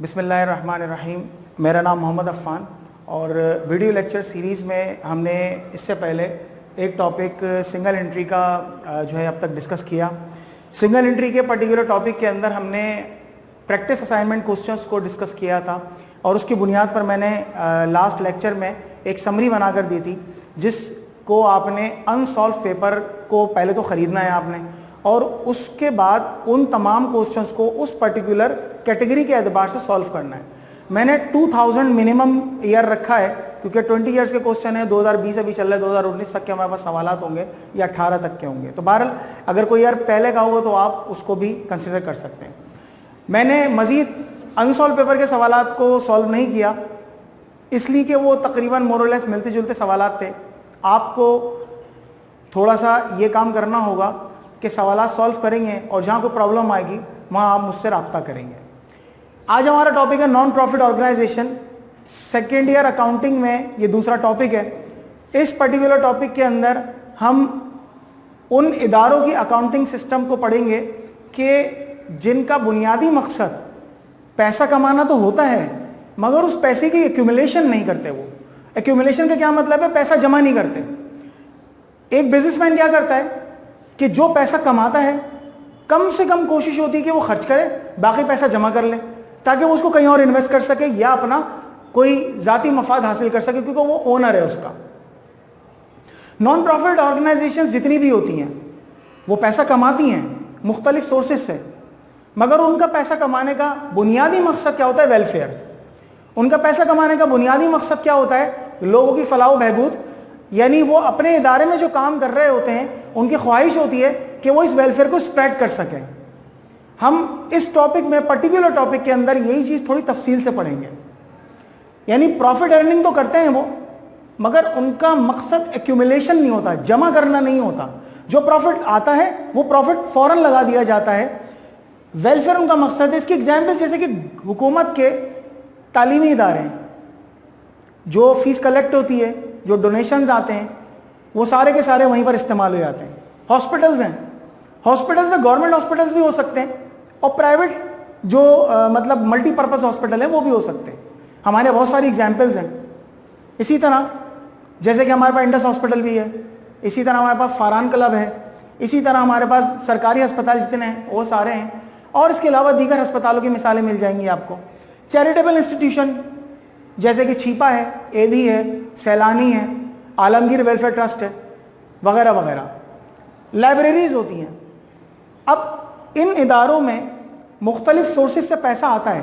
بسم اللہ الرحمن الرحیم. میرا نام محمد عفان اور ویڈیو لیکچر سیریز میں ہم نے اس سے پہلے ایک ٹاپک سنگل انٹری کا جو ہے اب تک ڈسکس کیا. سنگل انٹری کے پرٹیکولر ٹاپک کے اندر ہم نے پریکٹس اسائنمنٹ کوسچنس کو ڈسکس کیا تھا اور اس کی بنیاد پر میں نے لاسٹ لیکچر میں ایک سمری بنا کر دی تھی جس کو آپ نے انسالو پیپر کو پہلے تو خریدنا ہے آپ نے اور اس کے بعد ان تمام کوسچنس کو اس پرٹیکولر کیٹیگری کے اعتبار سے سالو کرنا ہے. میں نے 2000 منیمم ایئر رکھا ہے کیونکہ 20 ایئرس کے کوسچن ہیں. 2020 ابھی چل رہا ہے, 2019 تک کے ہمارے پاس سوالات ہوں گے یا 18 تک کے ہوں گے. تو بہرحال اگر کوئی ایئر پہلے کا ہوگا تو آپ اس کو بھی کنسیڈر کر سکتے ہیں. میں نے مزید انسالو پیپر کے سوالات کو سالو نہیں کیا اس لیے کہ وہ تقریباً مورلیس ملتے جلتے سوالات تھے. آپ کو تھوڑا سا یہ کام کرنا ہوگا کہ سوالات سالو کریں گے اور جہاں کوئی پرابلم آئے گی وہاں آپ مجھ سے رابطہ کریں گے. آج ہمارا ٹاپک ہے non profit organisation. Second year accounting میں یہ دوسرا ٹاپک ہے. اس پرٹیکولر ٹاپک کے اندر ہم ان اداروں کی اکاؤنٹنگ سسٹم کو پڑھیں گے کہ جن کا بنیادی مقصد پیسہ کمانا تو ہوتا ہے مگر اس پیسے کی ایکیومولیشن نہیں کرتے. وہ ایکیومولیشن کا کیا مطلب ہے؟ پیسہ جمع نہیں کرتے. ایک بزنس مین کیا کرتا ہے کہ جو پیسہ کماتا ہے کم سے کم کوشش ہوتی ہے کہ وہ خرچ کرے, باقی پیسہ جمع کر لے تاکہ وہ اس کو کہیں اور انویسٹ کر سکے یا اپنا کوئی ذاتی مفاد حاصل کر سکے کیونکہ وہ اونر ہے اس کا. نان پروفٹ آرگنائزیشن جتنی بھی ہوتی ہیں وہ پیسہ کماتی ہیں مختلف سورسز سے مگر ان کا پیسہ کمانے کا بنیادی مقصد کیا ہوتا ہے؟ ویلفیئر. ان کا پیسہ کمانے کا بنیادی مقصد کیا ہوتا ہے؟ لوگوں کی فلاح و بہبود. یعنی وہ اپنے ادارے میں جو کام کر رہے ہوتے ہیں ان کی خواہش ہوتی ہے کہ وہ اس ویلفیئر کو اسپریڈ کر سکیں. ہم اس ٹاپک میں پرٹیکولر ٹاپک کے اندر یہی چیز تھوڑی تفصیل سے پڑھیں گے. یعنی پروفٹ ارننگ تو کرتے ہیں وہ مگر ان کا مقصد ایکیومولیشن نہیں ہوتا, جمع کرنا نہیں ہوتا. جو پروفٹ آتا ہے وہ پروفٹ فوراً لگا دیا جاتا ہے. ویلفیئر ان کا مقصد ہے. اس کی ایگزامپل جیسے کہ حکومت کے تعلیمی ادارے ہیں, جو فیس کلیکٹ ہوتی ہے, جو ڈونیشنز آتے ہیں وہ سارے کے سارے وہیں پر استعمال ہو جاتے ہیں. ہاسپٹلز ہیں, ہاسپٹلز میں گورنمنٹ ہاسپٹلز بھی ہو سکتے ہیں اور پرائیویٹ جو مطلب ملٹی پرپز ہاسپٹل ہیں وہ بھی ہو سکتے ہیں. ہمارے بہت ساری ایگزامپلز ہیں. اسی طرح جیسے کہ ہمارے پاس انڈس ہاسپٹل بھی ہے, اسی طرح ہمارے پاس فاران کلب ہے, اسی طرح ہمارے پاس سرکاری ہسپتال جتنے ہیں وہ سارے ہیں اور اس کے علاوہ دیگر ہسپتالوں کی مثالیں مل جائیں گی آپ کو. چیریٹیبل انسٹیٹیوشن جیسے کہ چھیپا ہے, ایدھی ہے, سیلانی ہے, عالمگیر ویلفیئر ٹرسٹ ہے وغیرہ وغیرہ. لائبریریز ہوتی ہیں. اب ان اداروں میں مختلف سورسز سے پیسہ آتا ہے,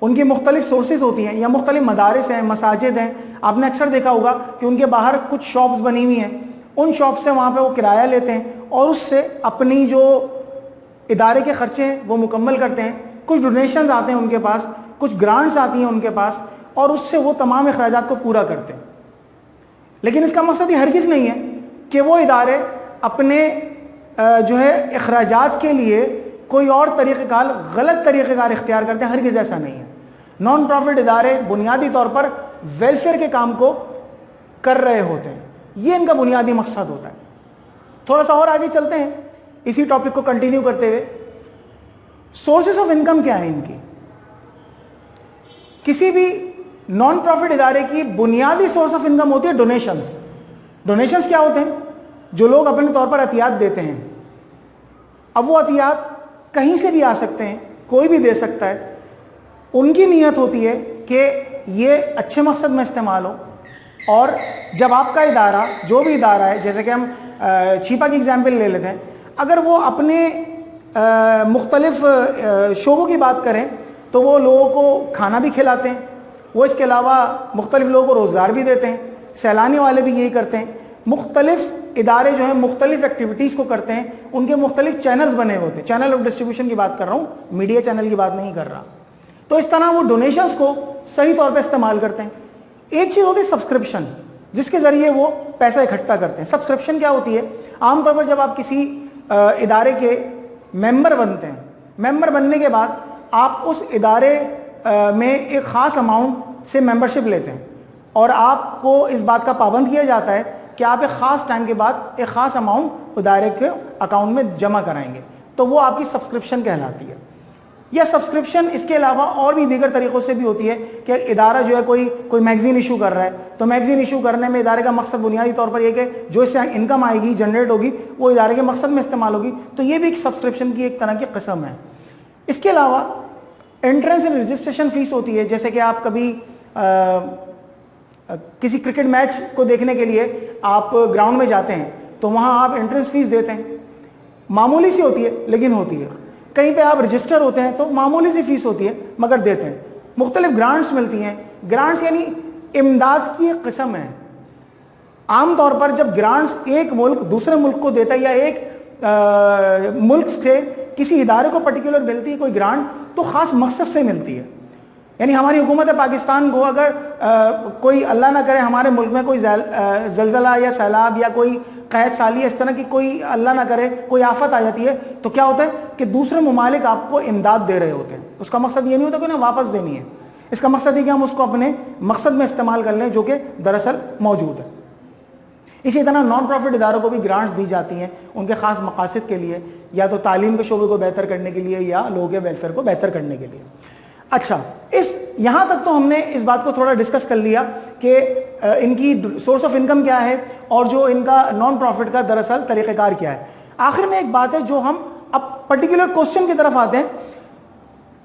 ان کی مختلف سورسز ہوتی ہیں یا مختلف مدارس ہیں, مساجد ہیں. آپ نے اکثر دیکھا ہوگا کہ ان کے باہر کچھ شاپس بنی ہوئی ہیں, ان شاپ سے وہاں پہ وہ کرایہ لیتے ہیں اور اس سے اپنی جو ادارے کے خرچے ہیں وہ مکمل کرتے ہیں. کچھ ڈونیشنز آتے ہیں ان کے پاس, کچھ گرانٹس آتی ہیں ان کے پاس اور اس سے وہ تمام اخراجات کو پورا کرتے ہیں. لیکن اس کا مقصد یہ ہرگز نہیں ہے کہ وہ ادارے اپنے جو ہے اخراجات کے لیے کوئی اور طریقہ کار, غلط طریقہ کار اختیار کرتے ہیں. ہرگز ایسا نہیں ہے. نان پروفٹ ادارے بنیادی طور پر ویلفیئر کے کام کو کر رہے ہوتے ہیں. یہ ان کا بنیادی مقصد ہوتا ہے. تھوڑا سا اور آگے چلتے ہیں اسی ٹاپک کو کنٹینیو کرتے ہوئے. سورسز آف انکم کیا ہے ان کی؟ کسی بھی نان پروفٹ ادارے کی بنیادی سورس آف انکم ہوتی ہے ڈونیشنز. ڈونیشنز کیا ہوتے ہیں؟ جو لوگ اپنے طور پر عطیات دیتے ہیں. اب وہ عطیات کہیں سے بھی آ سکتے ہیں, کوئی بھی دے سکتا ہے. ان کی نیت ہوتی ہے کہ یہ اچھے مقصد میں استعمال ہو اور جب آپ کا ادارہ, جو بھی ادارہ ہے, جیسے کہ ہم چھیپا کی ایگزامپل لے لیتے ہیں, اگر وہ اپنے مختلف شعبوں کی بات کریں تو وہ لوگوں کو کھانا بھی کھلاتے ہیں, وہ اس کے علاوہ مختلف لوگوں کو روزگار بھی دیتے ہیں. سیلانی والے بھی یہی کرتے ہیں. مختلف ادارے جو ہیں مختلف ایکٹیویٹیز کو کرتے ہیں. ان کے مختلف چینلز بنے ہوتے ہیں. چینل آف ڈسٹریبیوشن کی بات کر رہا ہوں, میڈیا چینل کی بات نہیں کر رہا. تو اس طرح وہ ڈونیشنز کو صحیح طور پہ استعمال کرتے ہیں. ایک چیز ہوتی ہے سبسکرپشن, جس کے ذریعے وہ پیسہ اکٹھا کرتے ہیں. سبسکرپشن کیا ہوتی ہے؟ عام طور پر جب آپ کسی ادارے کے ممبر بنتے ہیں, ممبر بننے کے بعد آپ اس ادارے میں ایک خاص اماؤنٹ سے ممبرشپ لیتے ہیں اور آپ کو اس بات کا پابند کیا جاتا ہے کہ آپ ایک خاص ٹائم کے بعد ایک خاص اماؤنٹ ادارے کے اکاؤنٹ میں جمع کرائیں گے. تو وہ آپ کی سبسکرپشن کہلاتی ہے. یا سبسکرپشن اس کے علاوہ اور بھی دیگر طریقوں سے بھی ہوتی ہے کہ ادارہ جو ہے کوئی میگزین ایشو کر رہا ہے, تو میگزین ایشو کرنے میں ادارے کا مقصد بنیادی طور پر یہ کہ جو اس سے انکم آئے گی, جنریٹ ہوگی, وہ ادارے کے مقصد میں استعمال ہوگی, تو یہ بھی ایک سبسکرپشن کی ایک طرح کی قسم ہے. اس کے علاوہ انٹرنس اینڈ رجسٹریشن فیس ہوتی ہے, جیسے کہ آپ کبھی کسی کرکٹ میچ کو دیکھنے کے لیے آپ گراؤنڈ میں جاتے ہیں تو وہاں آپ انٹرنس فیس دیتے ہیں, معمولی سی ہوتی ہے لیکن ہوتی ہے. کہیں پہ آپ رجسٹر ہوتے ہیں تو معمولی سی فیس ہوتی ہے مگر دیتے ہیں. مختلف گرانٹس ملتی ہیں. گرانٹس یعنی امداد کی ایک قسم ہے. عام طور پر جب گرانٹس ایک ملک دوسرے ملک کو دیتا ہے یا ایک ملک سے کسی ادارے کو پرٹیکولر ملتی ہے کوئی گرانٹ, تو خاص مقصد سے ملتی ہے. یعنی ہماری حکومت پاکستان کو اگر کوئی اللہ نہ کرے ہمارے ملک میں کوئی زلزلہ یا سیلاب یا کوئی قحط سالی اس طرح کی کوئی اللہ نہ کرے کوئی آفت آ جاتی ہے, تو کیا ہوتا ہے کہ دوسرے ممالک آپ کو امداد دے رہے ہوتے ہیں. اس کا مقصد یہ نہیں ہوتا کہ انہیں واپس دینی ہے, اس کا مقصد یہ کہ ہم اس کو اپنے مقصد میں استعمال کر لیں جو کہ دراصل موجود ہے. اسی طرح نان پروفٹ اداروں کو بھی گرانٹس دی جاتی ہیں ان کے خاص مقاصد کے لیے, یا تو تعلیم کے شعبے کو بہتر کرنے کے لیے یا لوگوں کے ویلفیئر کو بہتر کرنے کے لیے. اچھا, یہاں تک تو ہم نے اس بات کو تھوڑا ڈسکس کر لیا کہ ان کی سورس آف انکم کیا ہے اور جو ان کا نان پروفٹ کا دراصل طریقہ کار کیا ہے. آخر میں ایک بات ہے جو ہم اب پرٹیکولر کوسچن کی طرف آتے ہیں.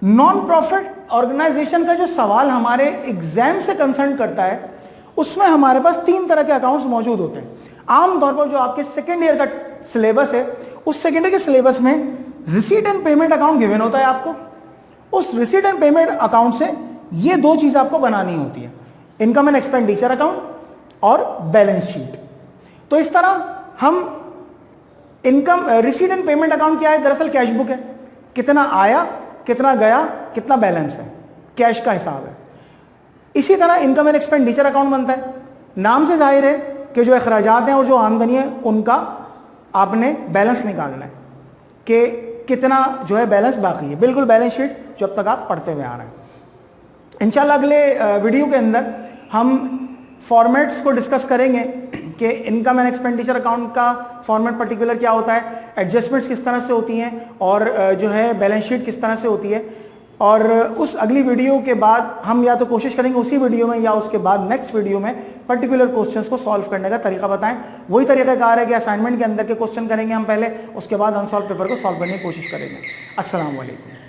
نان پروفٹ آرگنائزیشن کا جو سوال ہمارے ایگزام سے کنسرن کرتا ہے اس میں ہمارے پاس 3 طرح کے اکاؤنٹس موجود ہوتے ہیں. عام طور پر جو آپ کے سیکنڈ ایئر کا سلیبس ہے اس سیکنڈ ایئر کے سلیبس میں receipt and payment account given ہوتا ہے آپ کو. اس ریسیٹ اینڈ پیمنٹ اکاؤنٹ سے یہ 2 چیزیں آپ کو بنانی ہوتی ہے, انکم اینڈ ایکسپینڈیچر اکاؤنٹ اور بیلنس شیٹ. تو اس طرح ہم income receipt and payment account کیا ہے, دراصل کیش بک ہے, کتنا آیا کتنا گیا کتنا بیلنس ہے, کیش کا حساب ہے. اسی طرح انکم اینڈ ایکسپینڈیچر اکاؤنٹ بنتا ہے. نام سے ظاہر ہے کہ جو اخراجات ہیں اور جو آمدنی ہے ان کا آپ نے بیلنس نکالنا ہے کہ کتنا جو ہے بیلنس باقی ہے, بالکل بیلنس شیٹ جو اب تک آپ پڑھتے ہوئے آ رہے ہیں. انشاءاللہ اگلے ویڈیو کے اندر ہم فارمیٹس کو ڈسکس کریں گے کہ انکم اینڈ ایکسپینڈیچر اکاؤنٹ کا فارمیٹ پرٹیکولر کیا ہوتا ہے, ایڈجسٹمنٹس کس طرح سے ہوتی ہیں اور جو ہے بیلنس شیٹ کس طرح سے ہوتی ہے. اور اس اگلی ویڈیو کے بعد ہم یا تو کوشش کریں گے اسی ویڈیو میں یا اس کے بعد نیکسٹ ویڈیو میں پرٹیکولر کوسچنس کو سالو کرنے کا طریقہ بتائیں. وہی طریقہ کار ہے کہ اسائنمنٹ کے اندر کے کوسچن کریں گے ہم پہلے, اس کے بعد انسالو پیپر کو سالو کرنے کی کوشش کریں گے. السلام علیکم.